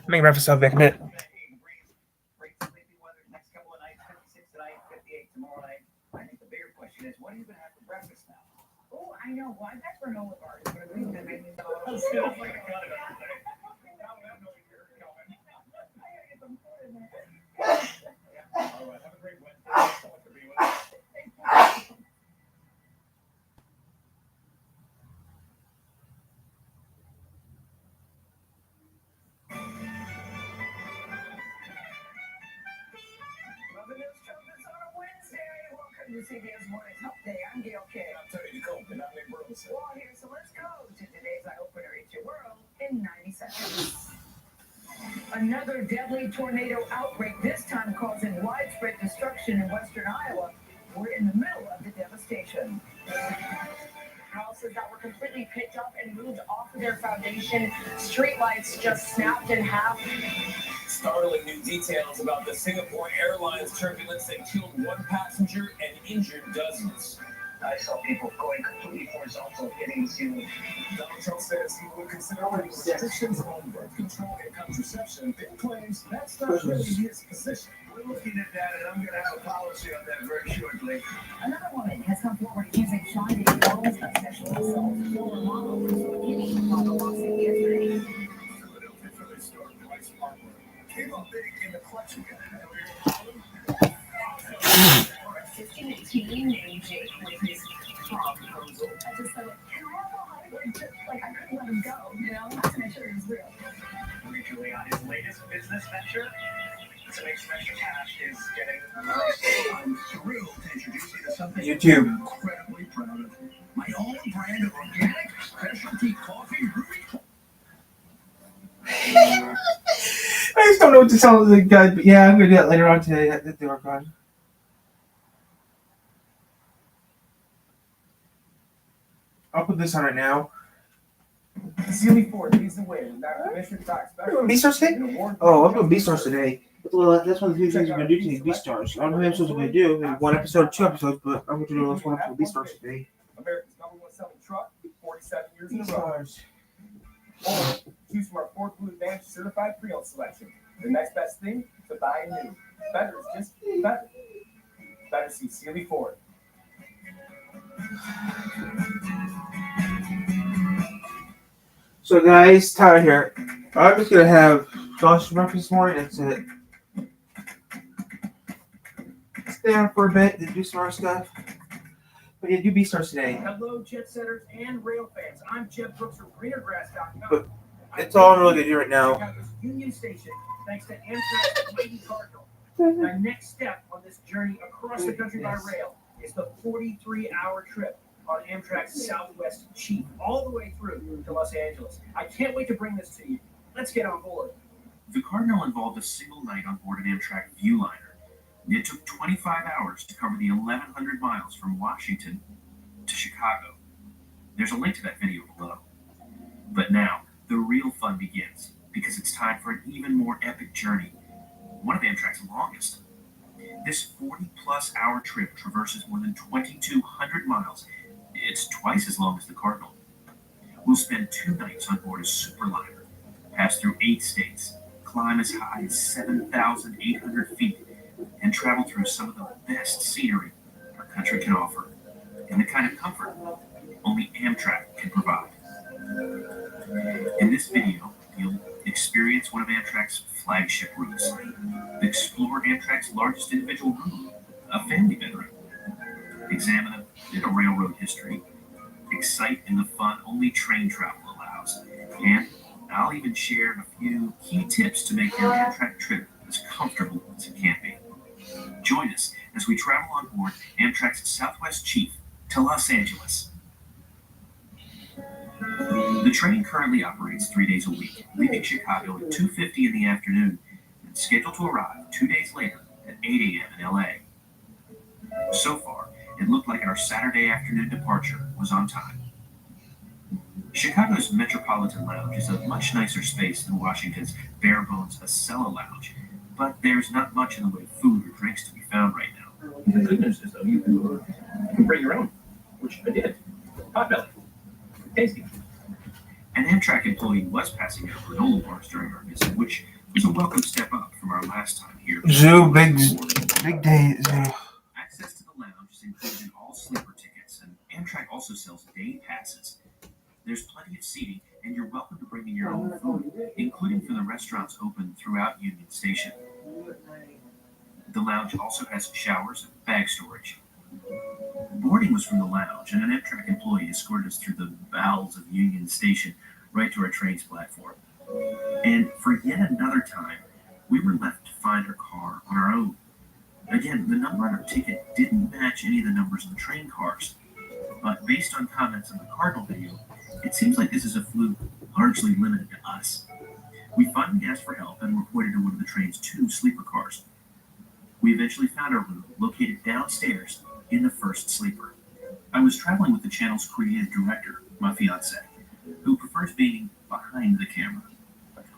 Make breakfast up, Vic. I know. Well, I've had granola bars, but at least it makes me CBS Morning Help Day. I'm Gail K. I'm Tony Cope, and I'm Nick Burleson. Well, here, so let's go to today's Eye Opener Eat Your World in 90 seconds. Another deadly tornado outbreak, this time causing widespread destruction in western Iowa. We're in the middle of the devastation. Houses that were completely picked up and moved off of their foundation. Streetlights just snapped in half. Startling new details about the Singapore Airlines turbulence that killed one passenger and injured dozens. I saw people going completely horizontal, hitting the ceiling. Donald Trump says he would consider restrictions on birth control and contraception. Then claims that's not really his position. We're looking at that, and I'm going to have a policy on that very shortly. Another woman has come forward accusing Sean Diddy of sexual assault. Former model was beginning on the lawsuit yesterday. Philadelphia Phillies star Bryce Harper came up big in the clutch again. 15 named Jake with his prom proposal. I just said, like, I couldn't let him go, you know? I to make sure he was real. Recently on his latest business venture, to make some extra cash, is getting I'm thrilled to introduce you to something YouTube. I'm incredibly proud of. My own brand of organic specialty coffee brewing. I just don't know what to tell the guy, but yeah, I'm gonna do that later on today at the archive. I'll put this on it now. Sealy Ford leads the way. Mission Talk We're doing B-Stars today? Oh, I'm doing B-Stars today. Well, that's one of the few things I'm going to do today, B-Stars. I don't know how many episodes I'm going to do. Maybe one episode, 2 episodes, but I'm going to do this one episode of B-Stars today. America's #1 selling truck, 47 years in a row. Or choose from our Ford Blue Advantage certified pre-owned selection. The next best thing to buy new. Better is just better. Better see Sealy Ford. So guys, Tyler here. I'm just gonna have sausage breakfast this morning. That's it. Stay on for a bit and do some other stuff. But yeah, do B-Stars today. Hello, jet setters and rail fans. I'm Jeff Brooks from GreenerGrass.com. But it's all I'm really gonna do right now. Chicago's Union Station, thanks to Amtrak's Mighty Cardinal. The next step on this journey across the country by rail is the 43-hour trip on Amtrak's Southwest Chief, all the way through to Los Angeles. I can't wait to bring this to you. Let's get on board. The Cardinal involved a single night on board an Amtrak Viewliner. It took 25 hours to cover the 1,100 miles from Washington to Chicago. There's a link to that video below. But now, the real fun begins, because it's time for an even more epic journey, one of Amtrak's longest. This 40-plus hour trip traverses more than 2,200 miles. It's twice as long as the Cardinal. We'll spend 2 nights on board a superliner, pass through 8 states, climb as high as 7,800 feet, and travel through some of the best scenery our country can offer, and the kind of comfort only Amtrak can provide. In this video, you'll experience one of Amtrak's flagship routes, explore Amtrak's largest individual route, a family bedroom, examine a bit of railroad history, excite in the fun only train travel allows, and I'll even share a few key tips to make your Amtrak trip as comfortable as it can be. Join us as we travel on board Amtrak's Southwest Chief to Los Angeles. The train currently operates 3 days a week, leaving Chicago at 2:50 in the afternoon and scheduled to arrive 2 days later at 8 a.m. in LA. So far, it looked like our Saturday afternoon departure was on time. Chicago's Metropolitan Lounge is a much nicer space than Washington's bare-bones Acela Lounge, but there's not much in the way of food or drinks to be found right now. The good news is, though, you can bring your own, which I did. Potbelly. Tasty. An Amtrak employee was passing out granola bars during our visit, which was a welcome step up from our last time here. Zoo, big day. Zoo. Access to the lounge is included in all sleeper tickets, and Amtrak also sells day passes. There's plenty of seating, and you're welcome to bring in your own food, including from the restaurants open throughout Union Station. The lounge also has showers and bag storage. Boarding was from the lounge, and an Amtrak employee escorted us through the bowels of Union Station right to our train's platform. And for yet another time, we were left to find our car on our own. Again, the number on our ticket didn't match any of the numbers of the train cars, but based on comments in the Cardinal video, it seems like this is a fluke largely limited to us. We finally asked for help and were pointed to one of the train's 2 sleeper cars. We eventually found our room located downstairs in the first sleeper. I was traveling with the channel's creative director, my fiance, who prefers being behind the camera.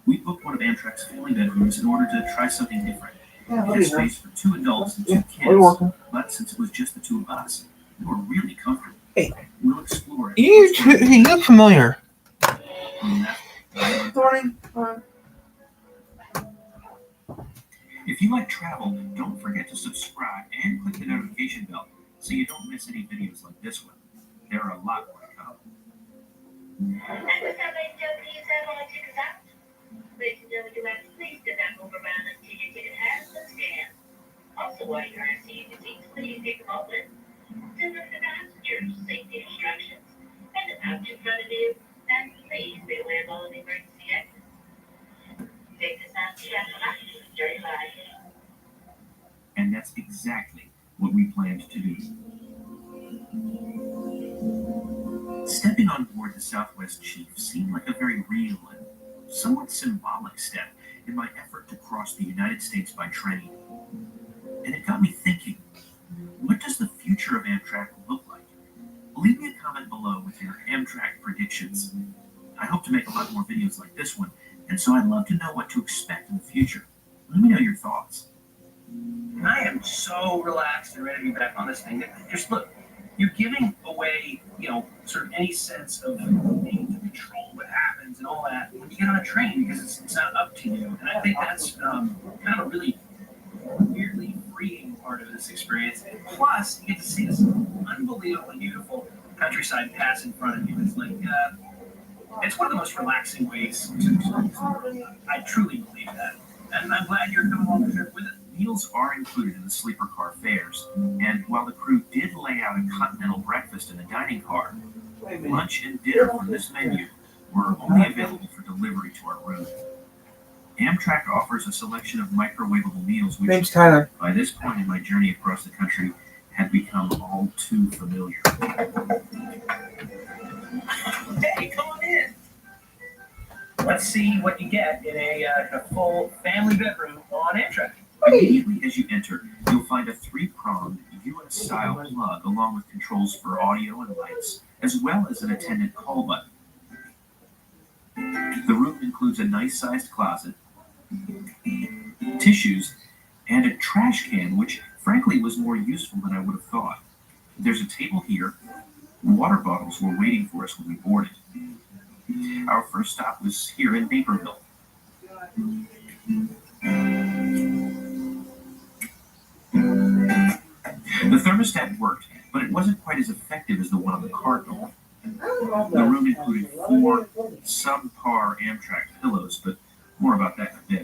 We booked one of Amtrak's family bedrooms in order to try something different. It had space for 2 adults and 2 kids, but since it was just the 2 of us, we were really comfortable. Hey. We'll explore it. You look familiar. Morning. If you like travel, don't forget to subscribe and click the notification bell so you don't miss any videos like this one. There are a lot more to come. Ladies and gentlemen, you have to please do not move around until your ticket has been scanned. Also, while you're seeing your seats, please take a moment to listen to passengers' safety instructions and the pouch in front of you, and please be aware of all of the emergency exits. Take this out to during life. And that's exactly what we planned to do. Stepping on board the Southwest Chief seemed like a very real and somewhat symbolic step in my effort to cross the United States by train. And it got me thinking, what does the future of Amtrak look like? Leave me a comment below with your Amtrak predictions. I hope to make a lot more videos like this one, and so I'd love to know what to expect in the future. Let me know your thoughts. I am so relaxed and ready to be back on this thing. Just look, you're giving away, sort of any sense of needing to control what happens and all that when you get on a train because it's not up to you. And I think that's kind of a really weirdly freeing part of this experience. And plus, you get to see this unbelievably beautiful countryside pass in front of you. It's like, it's one of the most relaxing ways to experience the world. I truly believe that. And I'm glad you're coming along the trip with it. Meals are included in the sleeper car fares, and while the crew did lay out a continental breakfast in the dining car, lunch and dinner from this menu were only available for delivery to our room. Amtrak offers a selection of microwavable meals which, by this point in my journey across the country, had become all too familiar. Hey, come on in! Let's see what you get in a full family bedroom on Amtrak. Immediately as you enter, you'll find a 3-pronged US-style plug along with controls for audio and lights, as well as an attendant call button. The room includes a nice-sized closet, tissues, and a trash can, which frankly was more useful than I would have thought. There's a table here. Water bottles were waiting for us when we boarded. Our first stop was here in Naperville. The thermostat worked, but it wasn't quite as effective as the one on the Cardinal. The room included 4 subpar Amtrak pillows, but more about that in a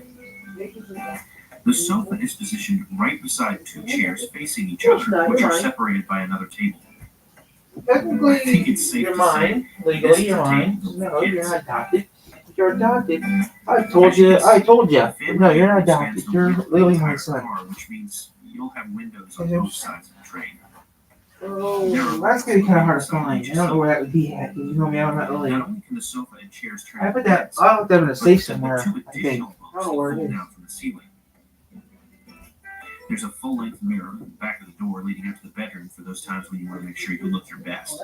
bit. The sofa is positioned right beside 2 chairs facing each other, which are separated by another table. I think it's safe to say this is a table No, for you're kids. not adopted. You're adopted. I told you. No, you're not adopted. You're literally my son. Which means you'll have windows on both sides of the train. Oh, that's gonna be kind of hard to find. I don't know where that would be at. You know me, I'm not really. Not only can the sofa and chairs turn I into put that. beds, I'll put that in a but safe the somewhere. 2 I think. additional I books don't know where it fold is. down from the ceiling. There's a full-length mirror at the back of the door leading up to the bedroom for those times when you want to make sure you look your best.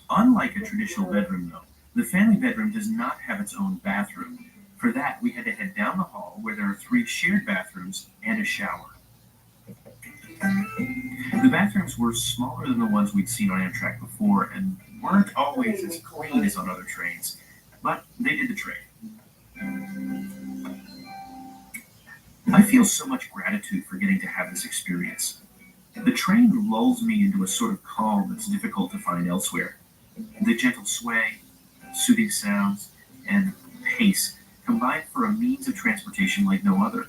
Unlike a traditional bedroom, though, the family bedroom does not have its own bathroom. For that, we had to head down the hall where there are 3 shared bathrooms and a shower. The bathrooms were smaller than the ones we'd seen on Amtrak before, and weren't always as clean as on other trains, but they did the trick. I feel so much gratitude for getting to have this experience. The train lulls me into a sort of calm that's difficult to find elsewhere. The gentle sway, soothing sounds, and pace combine for a means of transportation like no other.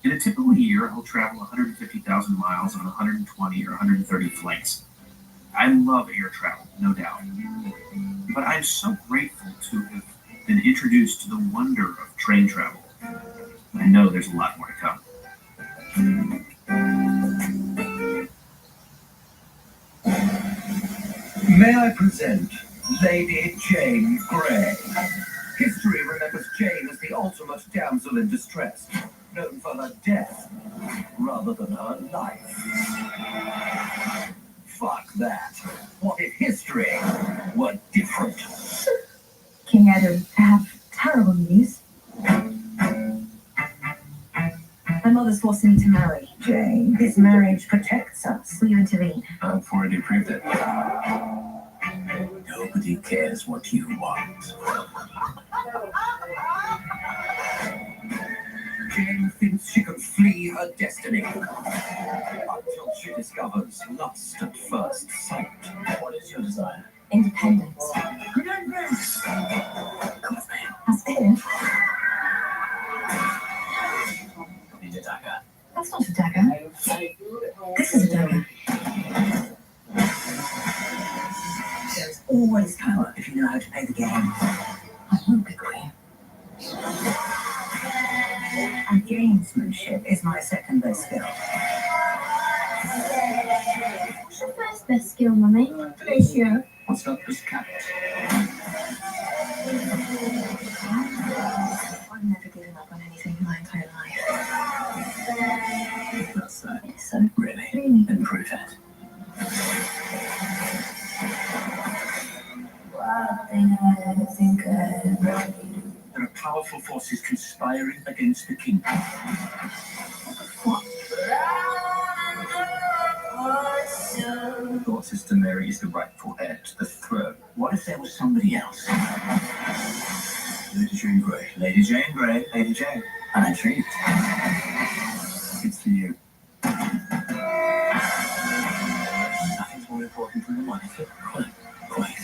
In a typical year, I'll travel 150,000 miles on 120 or 130 flights. I love air travel, no doubt. But I'm so grateful to have been introduced to the wonder of train travel. I know there's a lot more to come. May I present Lady Jane Grey? History remembers Jane as the ultimate damsel in distress, known for her death rather than her life. Fuck that. What if history were different? King Adam, I have terrible news. My mother's forcing me to marry. Jane, This marriage protects us. Will you intervene? I've already proved it. Nobody cares what you want. Jane thinks she can flee her destiny until she discovers lust at first sight. What is your desire? Independence. Independence. Come with me. That's it. Need a dagger. That's not a dagger. This is a dagger. There's always power if you know how to play the game. I won't be queen. And gamesmanship is my second best skill. What's your first best skill, Mummy? Felicia, what's up this cat? I've never given up on anything in my entire life. That's that. Yes, so. Really? Really? Then prove it. There are powerful forces conspiring against the king. What? Your sister Mary is the rightful heir to the throne. What if there was somebody else? Lady Jane Grey. Lady Jane Grey. Lady Jane. I'm intrigued. It's for you. Nothing's more important than the money. Quiet.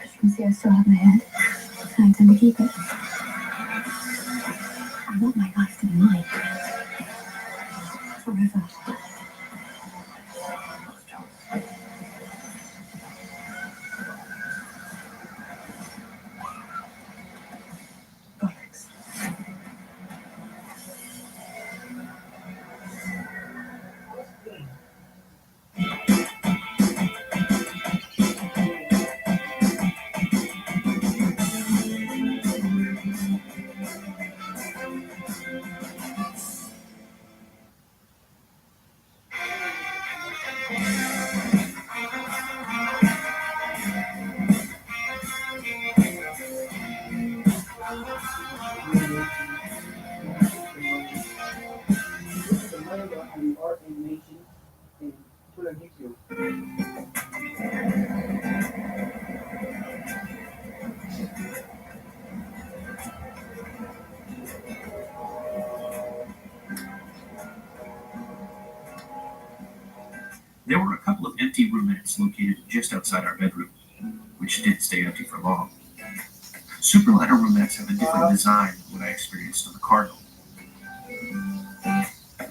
As you can see, I still have my head. I intend to keep it. I want my life to be mine. Forever. Bollocks. Art animation and put on YouTube. There were a couple of empty roomettes located just outside our bedroom, which didn't stay empty for long. Superliner roomettes have a different design than what I experienced on the Cardinal.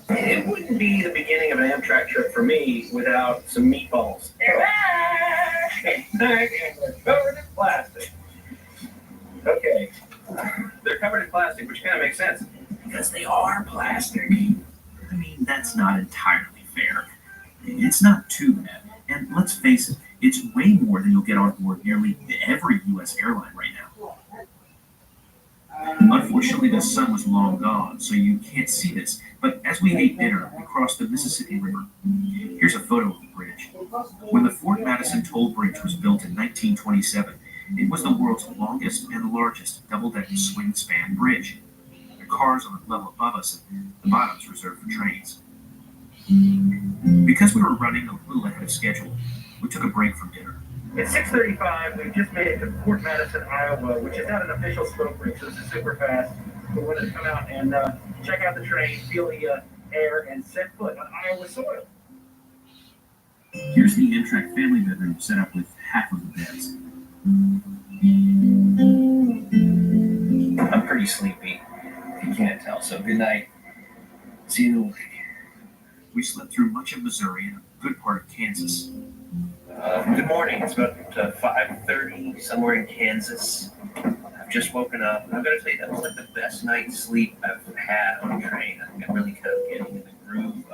It wouldn't be the beginning of an Amtrak trip for me without some meatballs. They're covered in plastic. Okay. They're covered in plastic, which kind of makes sense. Because they are plastic. I mean, that's not entirely fair. It's not too bad. And let's face it, it's way more than you'll get on board nearly every U.S. airline right now. Unfortunately, the sun was long gone, so you can't see this. But as we ate dinner, we crossed the Mississippi River. Here's a photo of the bridge. When the Fort Madison Toll Bridge was built in 1927, it was the world's longest and largest double-deck swing-span bridge. The cars are on the level above us, and the bottom's reserved for trains. Because we were running a little ahead of schedule, we took a break from dinner. It's 6:35. We've just made it to Fort Madison, Iowa, which is not an official smoke break, so this is super fast. We wanted to come out and check out the train, feel the air, and set foot on Iowa soil. Here's the Amtrak family bedroom set up with half of the beds. I'm pretty sleepy. You can't tell, so good night. See you in the morning. We slept through much of Missouri and a good part of Kansas. Good morning. It's about 5:30, somewhere in Kansas. I've just woken up. I've got to tell you, that was like the best night's sleep I've had on a train. I think I'm really kind of getting in the groove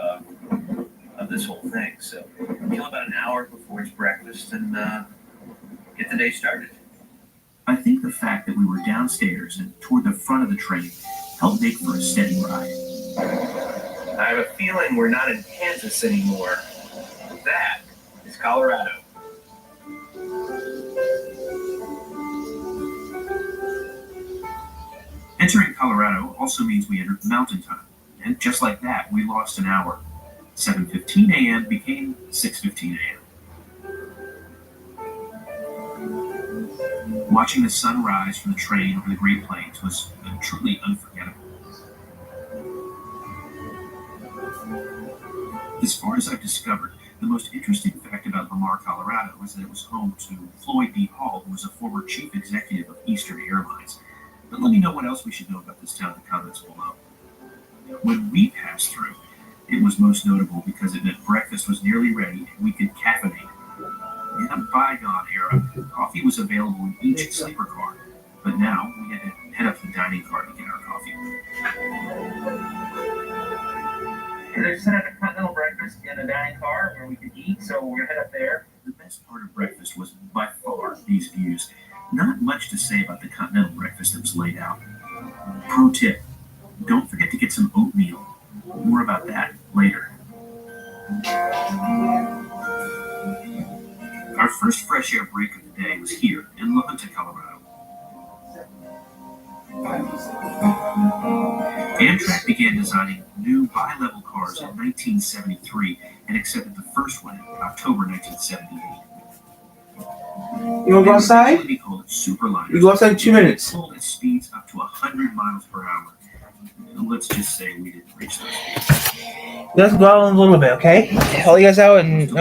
of this whole thing. So kill about an hour before it's breakfast and get the day started. I think the fact that we were downstairs and toward the front of the train helped make for a steady ride. I have a feeling we're not in Kansas anymore. That is Colorado. Entering Colorado also means we entered mountain time, and just like that, we lost an hour. 7:15 a.m. became 6:15 a.m. Watching the sun rise from the train over the Great Plains was truly unforgettable. As far as I've discovered, the most interesting fact about Lamar, Colorado is that it was home to Floyd B. Hall, who was a former chief executive of Eastern Airlines. But let me know what else we should know about this town in the comments below. When we passed through, it was most notable because it meant breakfast was nearly ready and we could caffeinate. In a bygone era, coffee was available in each sleeper car, but now we had to head up to the dining car to get our coffee. They set up a continental breakfast in a dining car where we could eat, so we're gonna head up there. The best part of breakfast was by far these views. Not much to say about the continental breakfast that was laid out. Pro tip, don't forget to get some oatmeal. More about that later. Our first fresh air break of the day was here in La Junta, Colorado. Amtrak began designing new bi-level cars in 1973 and accepted the first one in October 1978. You want to go outside? They called it Superliners. You go outside in 2 minutes. Pulled at speeds up to 100 miles per hour. Let's just say we didn't reach those speeds. Let's go out in a little bit, okay? I'll let you guys out in an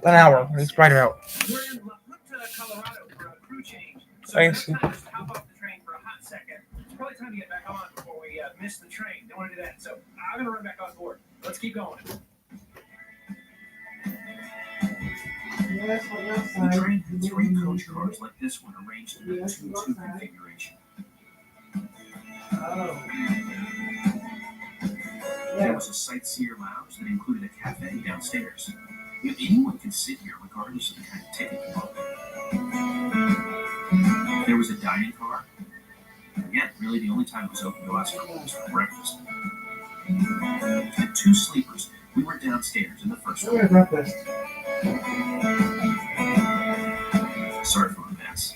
hour. It's brighter out. We're in La Junta, Colorado for a crew change. So Thanks. let's kind of just hop off the train for a hot second. It's probably time to get back on before we miss the train. Don't want to do that. So I'm gonna run back on board. Let's keep going. The train had 3 coach cars like this one arranged in a 2-2 configuration. There was a sightseer lounge that included a cafe downstairs. Anyone could sit here regardless of the kind of ticket you bought. There was a dining car. Again, really the only time it was open to us was for breakfast. And 2 sleepers. We were downstairs in the first one. Breakfast. Sorry for the mess.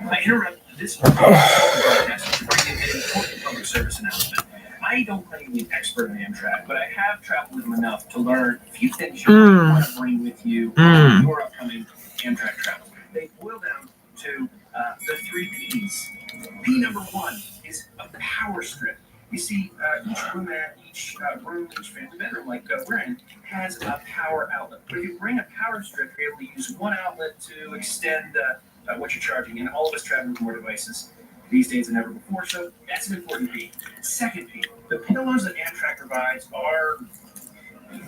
I interrupt this broadcast to bring you an important public service announcement. I don't claim to be an expert in Amtrak, but I have traveled with them enough to learn a few things you might want to bring with you on your upcoming Amtrak travel. They boil down to the 3 P's. P number 1 is a power strip. You see, each room, each family bedroom like we're in, has a power outlet. But if you bring a power strip, you're able to use one outlet to extend what you're charging. And all of us travel with more devices these days than ever before, so that's an important P. Second P, the pillows that Amtrak provides are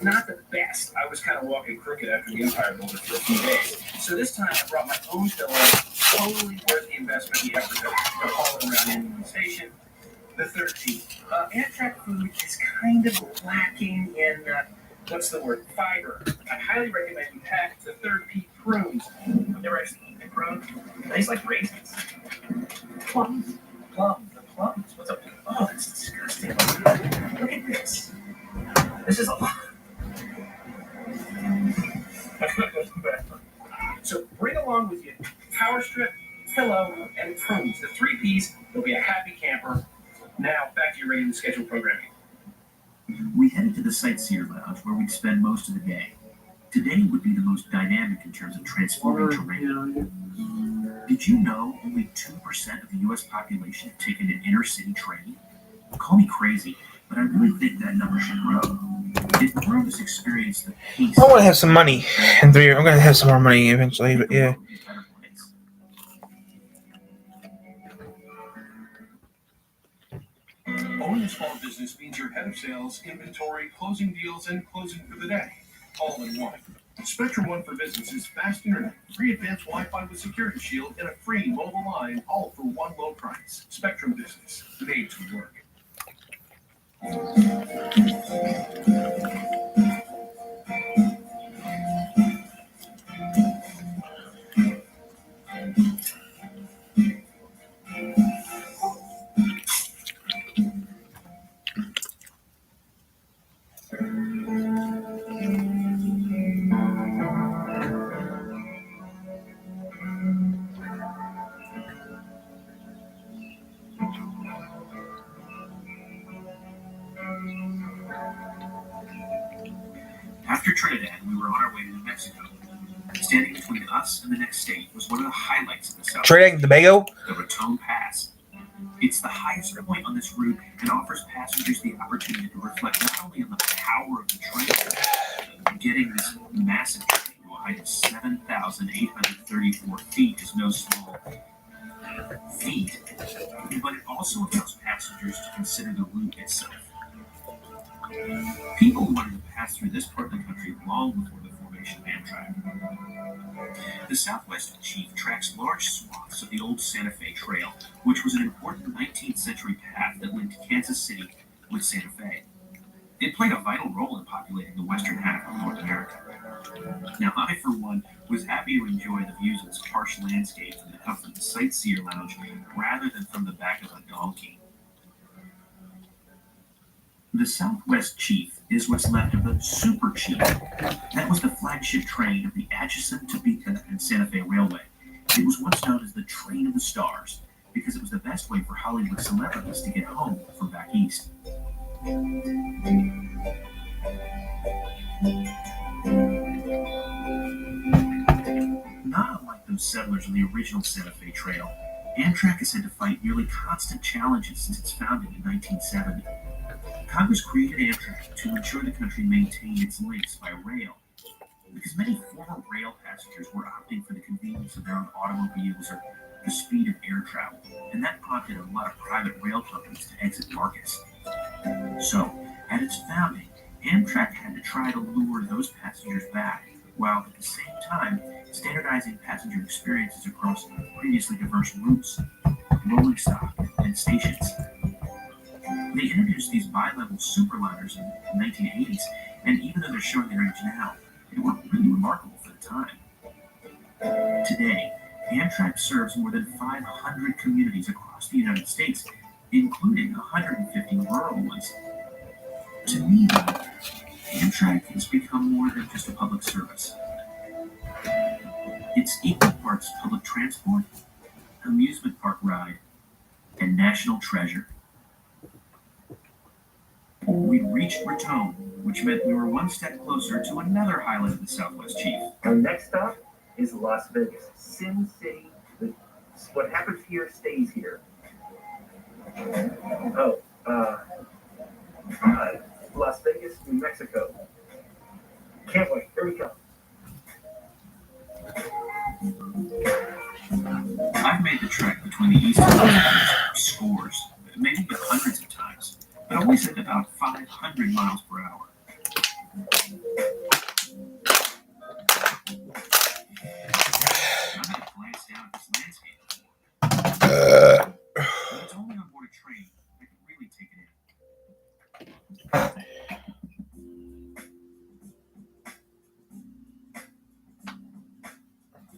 not the best. I was kind of walking crooked after the Empire Builder for a few days. So this time I brought my own pillow, totally worth the investment, the effort to haul it around Union Station. The third P, Amtrak food is kind of lacking in, fiber. I highly recommend you pack the third P, prunes. I've never actually eaten prunes. They taste like raisins. Plums. The plums. What's up? Oh, that's disgusting. Look at this. This is a lot. So bring along with you power strip, pillow, and prunes. The 3 Ps will be a happy camper Now, back to your regularly scheduled programming. We headed to the Sightseer Lounge where we'd spend most of the day. Today would be the most dynamic in terms of transforming terrain. Did you know only 2% of the U.S. population have taken an inner-city train? Call me crazy, but I really think that number should grow. If more of us experience the pace... I want to have some money in 3 years. I'm going to have some more money eventually, but yeah. Owning a small business means you're head of sales, inventory, closing deals, and closing for the day, all in one. Spectrum One for Business is fast internet, free advanced Wi-Fi with Security Shield, and a free mobile line, all for one low price. Spectrum Business, made to work. After Trinidad, we were on our way to New Mexico. Standing between us and the next state was one of the highlights of the South. Trinidad and Tobago? The Raton Pass. It's the highest point on this route and offers passengers the opportunity to reflect not only on the power of the train, getting this massive train to a height of 7,834 feet is no small feat, but it also allows passengers to consider the route itself. People wanted to pass through this part of the country long before the formation of Amtrak. The Southwest Chief tracks large swaths of the old Santa Fe Trail, which was an important 19th century path that linked Kansas City with Santa Fe. It played a vital role in populating the western half of North America. Now, I, for one, was happy to enjoy the views of this harsh landscape from the comfort of the Sightseer Lounge rather than from the back of a donkey. The Southwest Chief is what's left of the Super Chief. That was the flagship train of the Atchison, Topeka, and Santa Fe Railway. It was once known as the Train of the Stars because it was the best way for Hollywood celebrities to get home from back east. Not unlike those settlers on the original Santa Fe Trail, Amtrak has had to fight nearly constant challenges since its founding in 1970. Congress created Amtrak to ensure the country maintained its links by rail, because many former rail passengers were opting for the convenience of their own automobiles or the speed of air travel, and that prompted a lot of private rail companies to exit markets. So, at its founding, Amtrak had to try to lure those passengers back, while at the same time standardizing passenger experiences across previously diverse routes, rolling stock, and stations. They introduced these bi-level superliners in the 1980s, and even though they're showing their age now, they were really remarkable for the time. Today, Amtrak serves more than 500 communities across the United States, including 150 rural ones. To me, though, Amtrak has become more than just a public service. It's equal parts public transport, amusement park ride, and national treasure. We'd reached Raton, which meant we were one step closer to another highlight of the Southwest Chief. Our next stop is Las Vegas, Sin City. What happens here stays here. Las Vegas, New Mexico. Can't wait. Here we go. I've made the trek between the east and west coasts scores, maybe even hundreds of times, but always at about 500 miles per hour. I had to glance down at this landscape before. But it's only on board a train I can really take it in.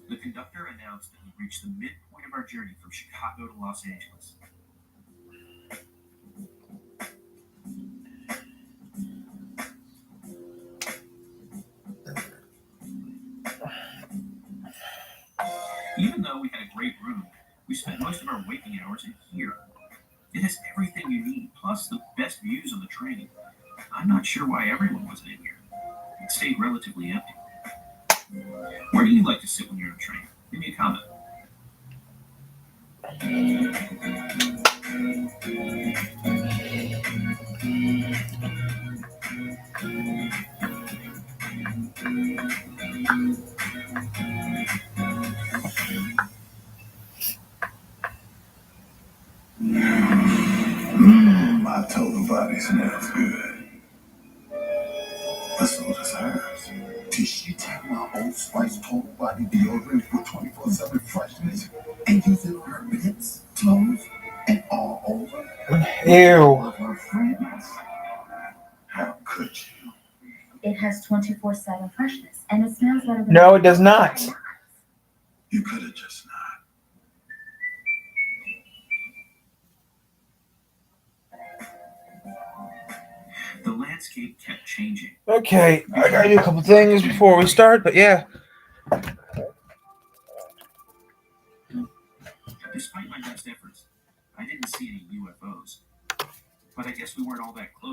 The conductor announced that we reached the midpoint of our journey from Chicago to Los Angeles. Even though we had a great room, we spent most of our waking hours in here. It has everything you need, plus the best views on the train. I'm not sure why everyone wasn't in here. It stayed relatively empty. Where do you like to sit when you're on a train? Give me a comment. My total body smells good. But so does hers. Did she take my Old Spice total body deodorant for 24/7 freshness and use it on her bits, clothes, and all over? Ew. Of her friends? How could you? It has 24/7 freshness, and it smells better than. No, it does not. You could have just not. The landscape kept changing. Okay, I gotta do a couple things before we start, but yeah. Despite my best efforts, I didn't see any UFOs. But I guess we weren't all that close.